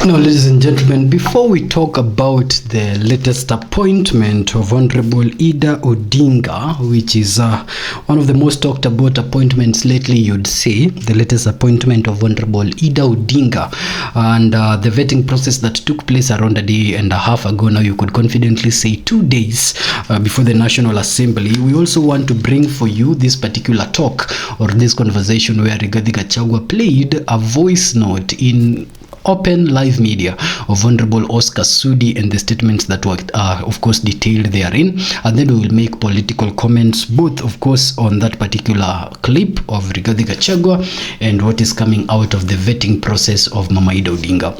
Now, ladies and gentlemen, before we talk about the latest appointment of Honorable Odinga, which is one of the most talked about appointments lately, you'd say, the latest appointment of Honorable Odinga and the vetting process that took place around a day and a half ago, now you could confidently say 2 days before the National Assembly, we also want to bring for you this particular talk or this conversation where Gachagua played a voice note in open live media of Honorable Oscar Sudi and the statements that were of course detailed therein, and then we will make political comments both of course on that particular clip of Gachagua and what is coming out of the vetting process of Mama Odinga.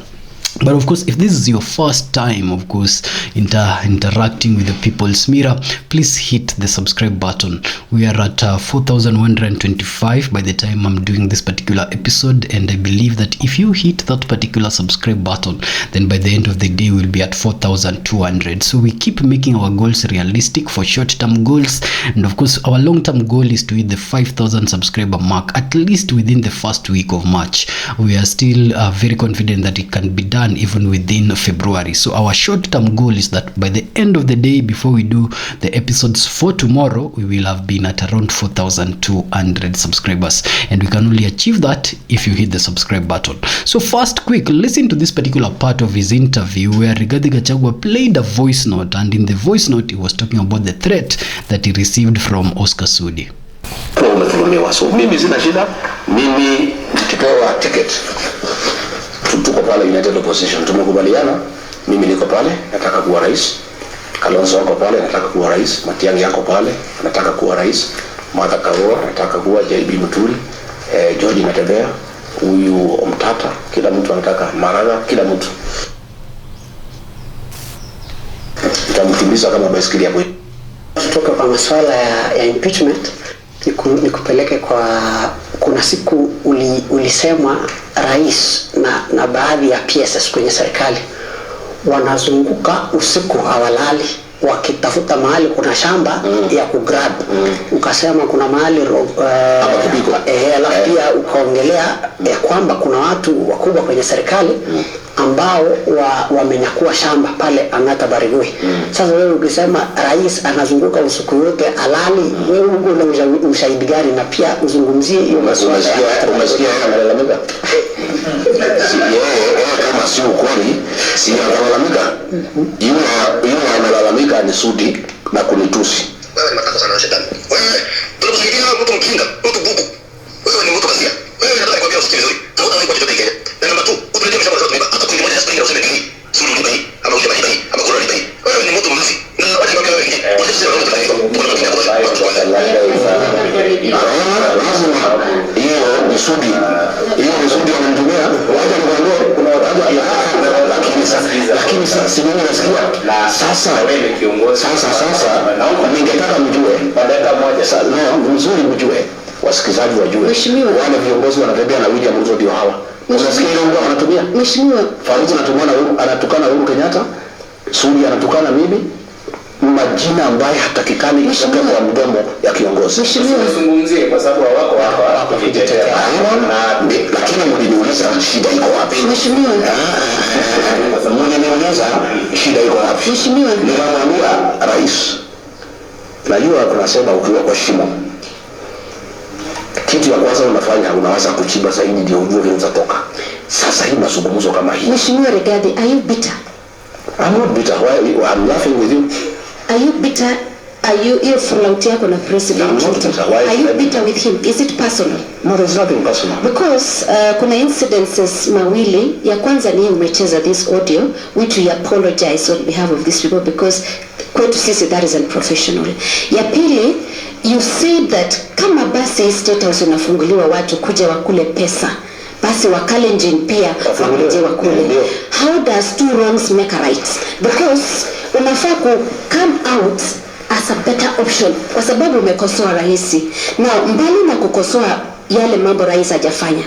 But of course, if this is your first time, of course, interacting with the People's Mirror, please hit the subscribe button. We are at 4,125 by the time I'm doing this particular episode, and I believe that if you hit that particular subscribe button, then by the end of the day, we'll be at 4,200. So we keep making our goals realistic for short-term goals, and of course, our long-term goal is to hit the 5,000 subscriber mark, at least within the first week of March. We are still very confident that it can be done even within February. So our short-term goal is that by the end of the day, before we do the episodes for tomorrow, we will have been at around 4,200 subscribers, and we can only achieve that if you hit the subscribe button. So first, quick listen to this particular part of his interview where Gachagua played a voice note, and in the voice note he was talking about the threat that he received from Oscar Sudi. So mimi sina shida, mimi tukipewa ticket tuko pale United Opposition, tumekubaliana, mimi niko pale nataka kuwa rais, Kalonzo wako pale nataka kuwa rais, Matiang'i yako pale nataka kuwa rais, Martha Karua nataka kuwa, JB Muturi, George Natembea, huyu Omtata, kila mtu anataka, Maraga, kila mtu tutamkimbiza kama baiskeli hapo. Kutoka kwa masuala ya impeachment nikupeleke kwa kuna siku ulisema rais na baadhi ya PSS kwenye serikali wanazunguka usiku hawalali wakitafuta mahali kuna shamba ya kugrab. Ukasema kuna mahali alafu pia ukaongelea kwamba kuna watu wakubwa kwenye serikali ambao wamenyakua shamba pale Angata Barigoi. Sasa wewe ukisema rais anazunguka usiku yote alali, wewe una ushahidi gani? Na pia uzungumzie hiyo masuala. Umesikia analalamika? Kama sio kweli, si analalamika. Yule analalamika ni Sudi na kunitusi. Wewe ni matako sana na shetani. Wewe tunakusaidia mtu mkinga, mtu bubu. Wewe ni mtu kasia. Wewe unataka kuambia usikilize vizuri. Hauna nini kwa chochote kile. Na namba 2, utuletee mshamba zote mimba. Hata kundi moja spring useme nini? Sudi ni hii, ama uje hii, ama kuna hii. Wewe ni mtu mzuri. Na wacha niambie wewe hii. Unataka mtu mzuri. Kuna mtu mmoja. Hiyo ni Sudi. Hiyo ni Sudi anamtumia. Wacha nikwambie kuna watu lakini sasa mimi nasikia sasa wewe kiongozi sasa ningetaka mjue badala moja sasa mzuri mjue wasikizaji wajue wale viongozi wanatembea na William Ruto ndio hawa. Unasikia ile ngoma anatumia mheshimiwa Faruku anatukana Uhuru Kenyatta, Sudi anatukana mimi, majina ambayo hatakikani kutoka kwa mdomo ya kiongozi. Mheshimiwa zungumzie kwa sababu wako kujitetea na lakini mliniuliza shida iko wapi? Mheshimiwa mliniuliza shida iko wapi? Mheshimiwa nikamwambia rais, najua tunasema ukiwa kwa shimo kitu ya kwanza unafanya unawaza kuchimba zaidi ndio ujue vile utatoka. Sasa hii mazungumzo kama hii. Mheshimiwa Rigathi, are you bitter? I'm not bitter. Why I'm laughing with you? Are you bitter? Are you fallout yako na president? Are you bitter with him? Is it personal? No, there's nothing personal. Because kuna incidences mawili. Ya kwanza ni umecheza this audio, which we apologize on behalf of these people because kwetu sisi that is unprofessional. Ya pili, you said that kama basi state house unafunguliwa watu kuja wakule pesa, basi wakalenjin pia wakuje wakule. How does two wrongs make a right? Because unafaa ku come out as a better option kwa sababu umekosoa rais. Na mbali na kukosoa yale mambo rais hajafanya,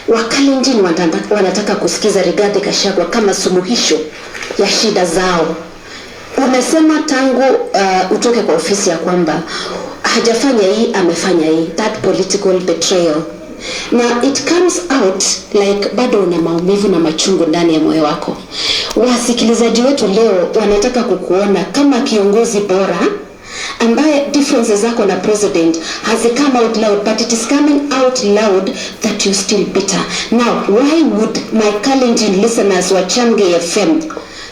wakalenjin wanataka kusikiza Rigathi Gachagua kama suluhisho ya shida zao. Umesema tangu utoke kwa ofisi ya kwamba hajafanya hii, amefanya hii. That political betrayal. na it comes out like bado una maumivu na machungu ndani ya moyo wako. Wasikilizaji wetu leo wanataka kukuona kama kiongozi bora ambaye differences zako na president has come out loud, but it is coming out loud that you're still bitter. Now, why would my Kalenjin listeners wa Chamge FM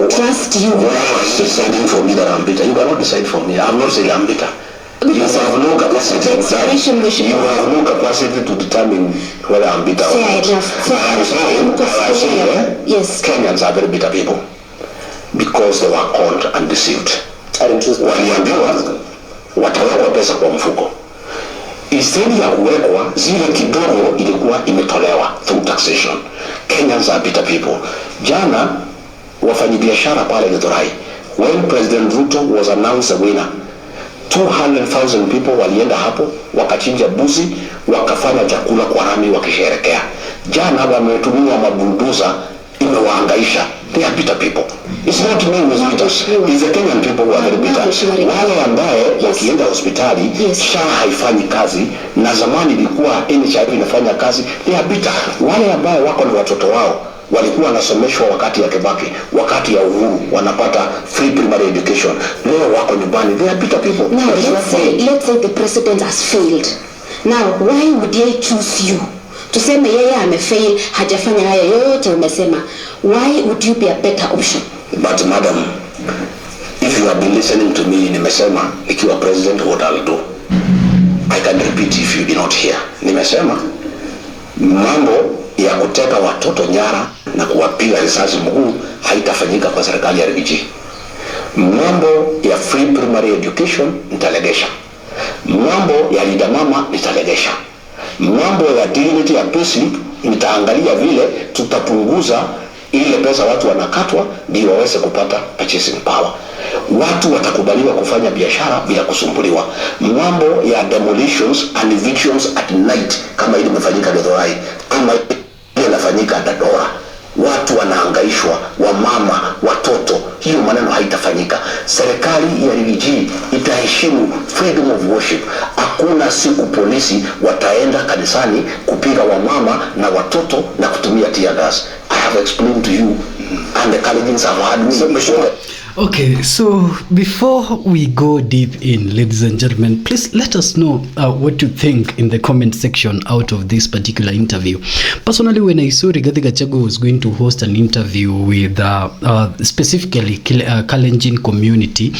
trust you? Why are you deciding for me that I'm bitter? You cannot decide for me. I'm not saying I'm bitter. You have no capacity. You have no capacity to determine whether I'm bitter or not. Yes. Kenyans are very bitter people because they were conned and deceived. Waliambiwa watawekwa pesa kwa mfuko. Instead ya kuwekwa, zile kidogo ilikuwa imetolewa through taxation. Kenyans are bitter people. Jana wafanyabiashara pale Githurai, when President Ruto was announced a winner, 200,000 people walienda hapo, wakachinja buzi, wakafanya chakula kwa rami wakisherekea. Jana wametumia mabuldoza imewahangaisha. They are bitter people. It's not me who is bitter. It's the Kenyan people who are very bitter. Wale ambaye wakienda hospitali, SHA haifanyi kazi, na zamani ilikuwa NHIF inafanya kazi, they are bitter. Wale ambaye wako na watoto wao, walikuwa wanasomeshwa wakati ya Kibaki, wakati ya Uhuru, wanapata free primary education. Leo wako nyumbani, they are bitter people. Now, let's say the president has failed. Now, why would they choose you? Tuseme yeye amefail, hajafanya haya yote umesema. Why would you be a better option? But madam, if you have been listening to me, nimesema nikiwa president what I'll do. I can repeat if you did not hear. Nimesema mambo ya kuteka watoto nyara na kuwapiga risasi mguu haitafanyika kwa serikali ya Rigiji. Mambo ya free primary education nitalegesha. Mambo ya linda mama nitalegesha. Mambo ya dignity ya payslip nitaangalia vile tutapunguza ile pesa watu wanakatwa ndio waweze kupata purchasing power. Watu watakubaliwa kufanya biashara bila kusumbuliwa. Mambo ya demolitions and evictions at night kama ile imefanyika Githurai, kama ile inafanyika Dadora, watu wanahangaishwa, wamama, watoto, hiyo maneno haitafanyika. Serikali ya Rigiji itaheshimu freedom of worship. Hakuna siku polisi wataenda kanisani kupiga wamama na watoto na kutumia tear gas. I have explained to you and the Kalenjins have had me. Okay, so before we go deep in, ladies and gentlemen, please let us know what you think in the comment section out of this particular interview. Personally, when I saw Rigathi Gachagua was going to host an interview with specifically Kalenjin community,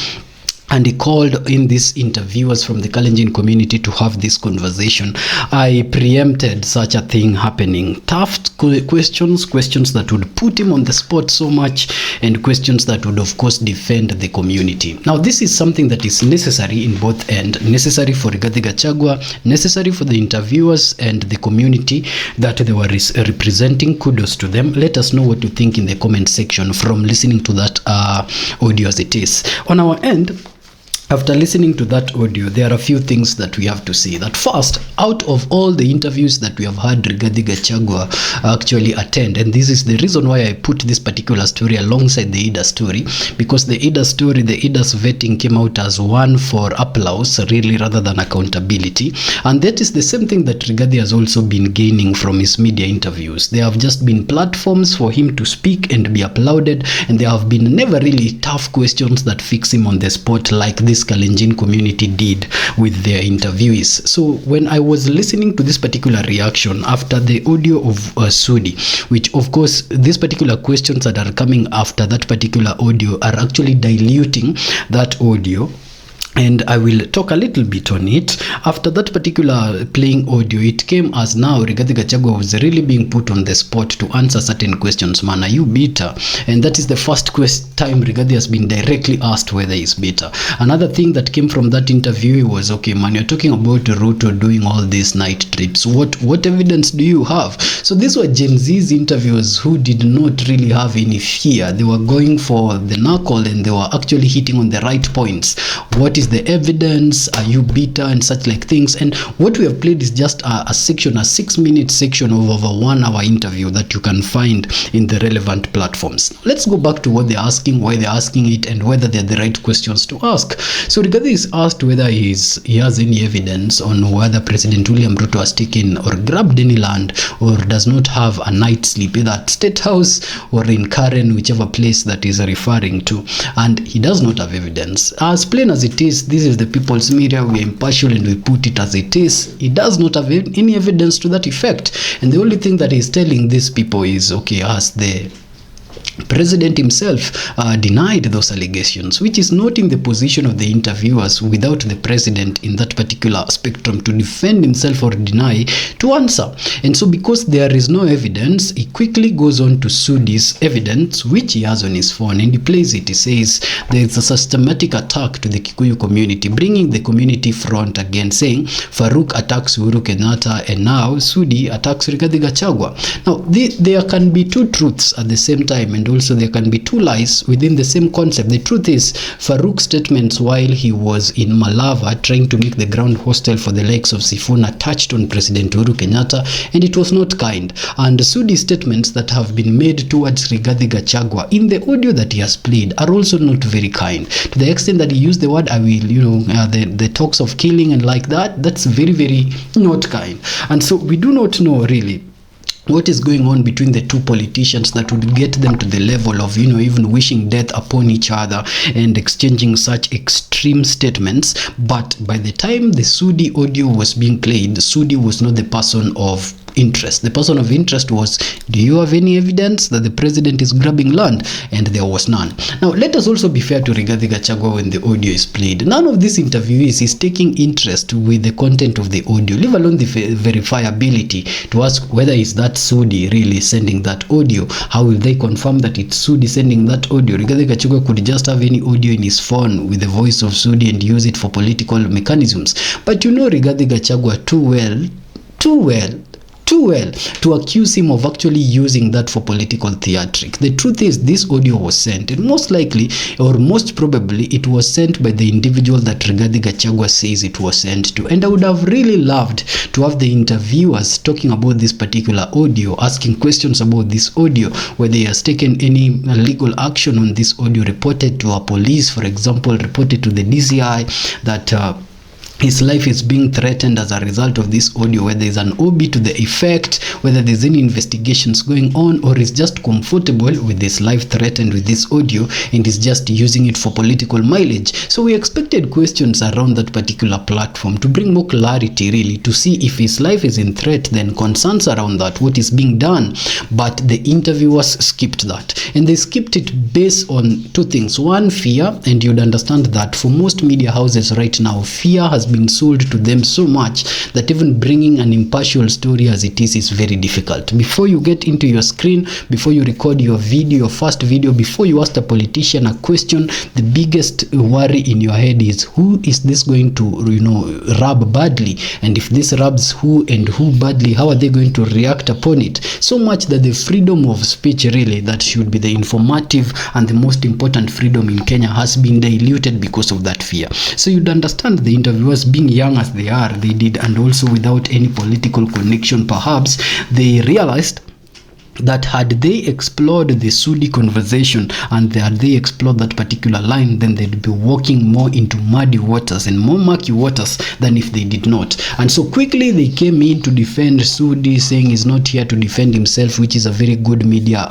and he called in these interviewers from the Kalenjin community to have this conversation, I preempted such a thing happening. Tough questions that would put him on the spot so much, and questions that would of course defend the community. Now this is something that is necessary in both ends, necessary for Rigathi Gachagua, necessary for the interviewers and the community that they were representing. Kudos to them. Let us know what you think in the comment section from listening to that audio as it is. On our end, after listening to that audio, there are a few things that we have to say. That first, out of all the interviews that we have had Rigathi Gachagua actually attend, and this is the reason why I put this particular story alongside the Ida story, because the Ida story, the Ida's vetting came out as one for applause, really, rather than accountability. And that is the same thing that Rigathi has also been gaining from his media interviews. There have just been platforms for him to speak and be applauded, and there have been never really tough questions that fix him on the spot like this Kalenjin community did with their interviewees. So when I was listening to this particular reaction after the audio of SUDI, which of course these particular questions that are coming after that particular audio are actually diluting that audio, and I will talk a little bit on it. After that particular playing audio, it came as now Rigathi Gachagua was really being put on the spot to answer certain questions. Man, are you bitter? And that is the first time Rigathi has been directly asked whether he's bitter. Another thing that came from that interview was, okay man, you're talking about Ruto doing all these night trips. What evidence do you have? So these were Gen Z's interviewers who did not really have any fear. They were going for the knuckle and they were actually hitting on the right points. What is is the evidence? Are you bitter? And such like things. And what we have played is just a section, a 6-minute section of over 1 hour interview that you can find in the relevant platforms. Let's go back to what they're asking, why they're asking it, and whether they're the right questions to ask. So Rigathi is asked whether he has any evidence on whether President William Ruto has taken or grabbed any land or does not have a night's sleep, either at State House or in Karen, whichever place that is referring to. And he does not have evidence. As plain as it is, this is the People's Media, we are impartial and we put it as it is. He does not have any evidence to that effect. And the only thing that he's telling these people is, okay, as the President himself denied those allegations, which is not in the position of the interviewers without the President in that particular spectrum to defend himself or deny to answer. And so because there is no evidence, he quickly goes on to SUDI'S evidence, which he has on his phone, and he plays it. He says there is a systematic attack to the Kikuyu community, bringing the community front again, saying Farouk attacks Uhuru Kenyatta and now SUDI attacks Rigathi Gachagua. Now, there can be two truths at the same time, and also there can be two lies within the same concept. The truth is Farouk's statements while he was in Malava trying to make the ground hostile for the likes of Sifuna touched on President Uhuru Kenyatta, and it was not kind. And SUDI'S statements that have been made towards Rigathi Gachagua in the audio that he has played are also not very kind, to the extent that he used the word I will, the talks of killing and like that. That's very, very not kind. And so we do not know really what is going on between the two politicians that would get them to the level of, even wishing death upon each other and exchanging such extreme statements. But by the time the SUDI audio was being played, SUDI was not the person of interest. The person of interest was, do you have any evidence that the president is grabbing land? And there was none. Now, let us also be fair to Rigathi Gachagua when the audio is played. None of these interviewees is taking interest with the content of the audio, leave alone the verifiability to ask whether is that SUDI really sending that audio. How will they confirm that it's SUDI sending that audio? Rigathi Gachagua could just have any audio in his phone with the voice of SUDI and use it for political mechanisms. But Rigathi Gachagua too well to accuse him of actually using that for political theatrics. The truth is this audio was sent, and most likely or most probably it was sent by the individual that Rigathi Gachagua says it was sent to. And I would have really loved to have the interviewers talking about this particular audio, asking questions about this audio, whether he has taken any legal action on this audio, reported to a police, for example, reported to the DCI that his life is being threatened as a result of this audio, whether there's an OB to the effect, whether there's any investigations going on, or is just comfortable with his life threatened with this audio and is just using it for political mileage. So we expected questions around that particular platform to bring more clarity, really, to see if his life is in threat, then concerns around that, what is being done. But the interviewers skipped that, and they skipped it based on two things. One, fear, and you'd understand that for most media houses right now, fear has been sold to them so much that even bringing an impartial story as it is very difficult. Before you get into your screen, before you record your video, your first video, before you ask a politician a question, the biggest worry in your head is, who is this going to rub badly? And if this rubs who and who badly, how are they going to react upon it? So much that the freedom of speech, really, that should be the informative and the most important freedom in Kenya, has been diluted because of that fear. So you'd understand the interviewers, being young as they are, they did, and also without any political connection perhaps, they realized that had they explored the SUDI conversation and had they explored that particular line, then they'd be walking more into muddy waters and more murky waters than if they did not. And so quickly they came in to defend SUDI, saying he's not here to defend himself, which is a very good media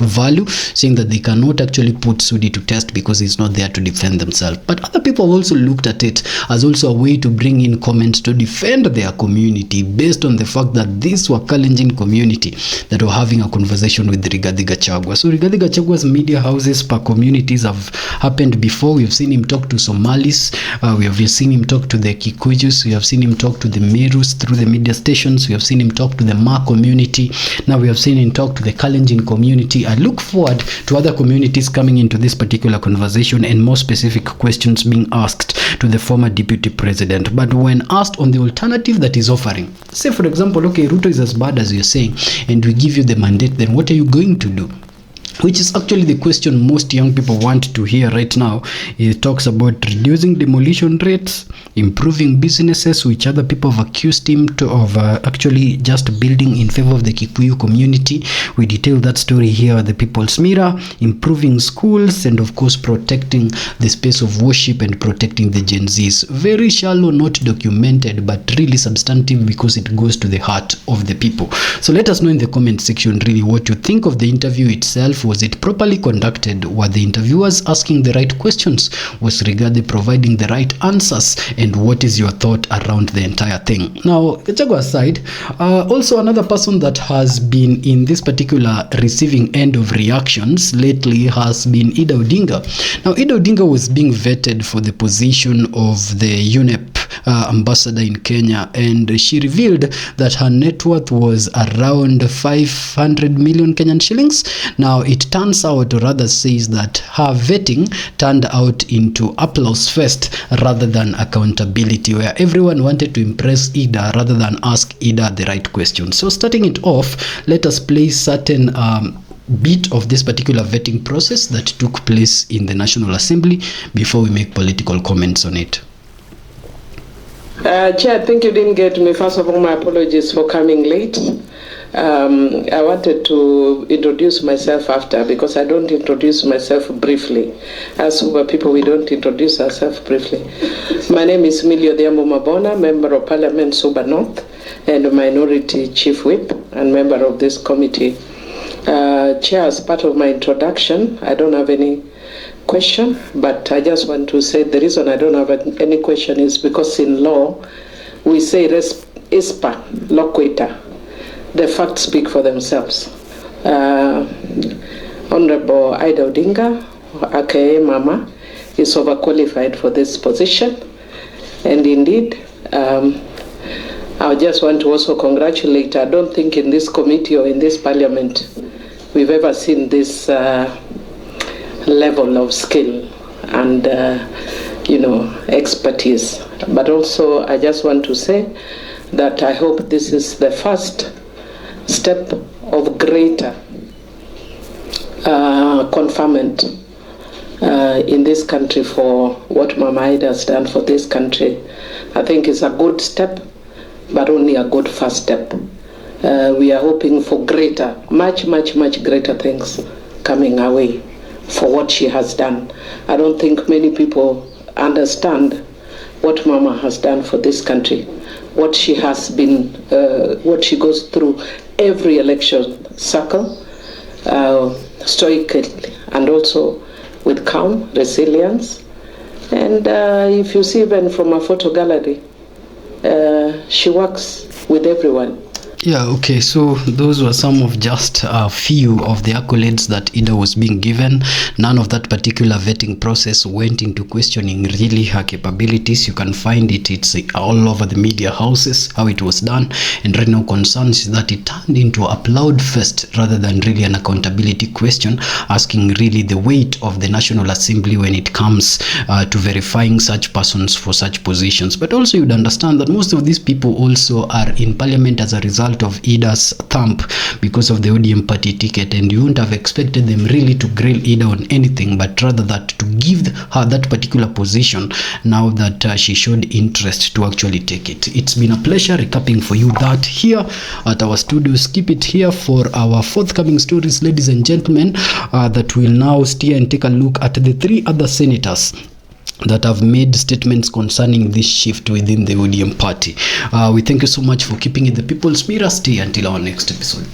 value, saying that they cannot actually put SUDI to test because he's not there to defend themselves. But other people also looked at it as also a way to bring in comments to defend their community based on the fact that these were Kalenjin community that were having a conversation with Rigathi Gachagua. So Rigathi Gachagua's media houses per communities have happened before. We've seen him talk to Somalis, we have seen him talk to the Kikujus, we have seen him talk to the Merus through the media stations, we have seen him talk to the Ma community, now we have seen him talk to the Kalenjin community. I look forward to other communities coming into this particular conversation and more specific questions being asked to the former deputy president. But when asked on the alternative that is offering, say for example, okay, Ruto is as bad as you're saying and we give you the mandate, then what are you going to do? which is actually the question most young people want to hear right now. It talks about reducing demolition rates, improving businesses, which other people have accused him of actually just building in favor of the Kikuyu community. We detail that story here at the People's Mirror, improving schools, and of course protecting the space of worship and protecting the Gen Zs. Very shallow, not documented, but really substantive because it goes to the heart of the people. So let us know in the comment section really what you think of the interview itself. Was it properly conducted? Were the interviewers asking the right questions? Was Rigathi providing the right answers? And what is your thought around the entire thing? Now, Gachagua aside, also another person that has been in this particular receiving end of reactions lately has been Ida Odinga. Now, Ida Odinga was being vetted for the position of the UNEP ambassador in Kenya, and she revealed that her net worth was around 500 million Kenyan shillings. Now it turns out, or rather says that her vetting turned out into applause fest rather than accountability, where everyone wanted to impress Ida rather than ask Ida the right question. So starting it off, let us play certain bit of this particular vetting process that took place in the National Assembly before we make political comments on it. Chair, I think you didn't get me. First of all, my apologies for coming late. I wanted to introduce myself after, because I don't introduce myself briefly. As Uber people, we don't introduce ourselves briefly. My name is Emilio Diambo Mabona, Member of Parliament, Suba North, and Minority Chief Whip, and member of this committee. Chair, as part of my introduction, I don't have any question, but I just want to say the reason I don't have any question is because in law, we say res ispa loquitur. The facts speak for themselves. Honorable Ida Odinga, aka Mama, is overqualified for this position. And indeed, I just want to also congratulate her. I don't think in this committee or in this parliament we've ever seen this level of skill and expertise. But also I just want to say that I hope this is the first step of greater conferment in this country for what Mama Ida has done for this country. I think it's a good step, but only a good first step. We are hoping for greater, much greater things coming our way for what she has done. I don't think many people understand what Mama has done for this country, what she has been, what she goes through every election cycle, stoically, and also with calm, resilience. And if you see even from a photo gallery, she works with everyone. Yeah, okay, so those were some of just a few of the accolades that Ida was being given. None of that particular vetting process went into questioning really her capabilities. You can find it, it's all over the media houses, how it was done. And right now concerns is that it turned into a applaud fest rather than really an accountability question, asking really the weight of the National Assembly when it comes to verifying such persons for such positions. But also you'd understand that most of these people also are in parliament as a result of Ida's thump because of the ODM party ticket, and you wouldn't have expected them really to grill Ida on anything, but rather that to give her that particular position now that she showed interest to actually take it. It's been a pleasure recapping for you that here at our studios. Keep it here for our forthcoming stories, ladies and gentlemen, that will now steer and take a look at the three other senators that have made statements concerning this shift within the ODM party. We thank you so much for keeping it the People's Mirror. Stay until our next episode.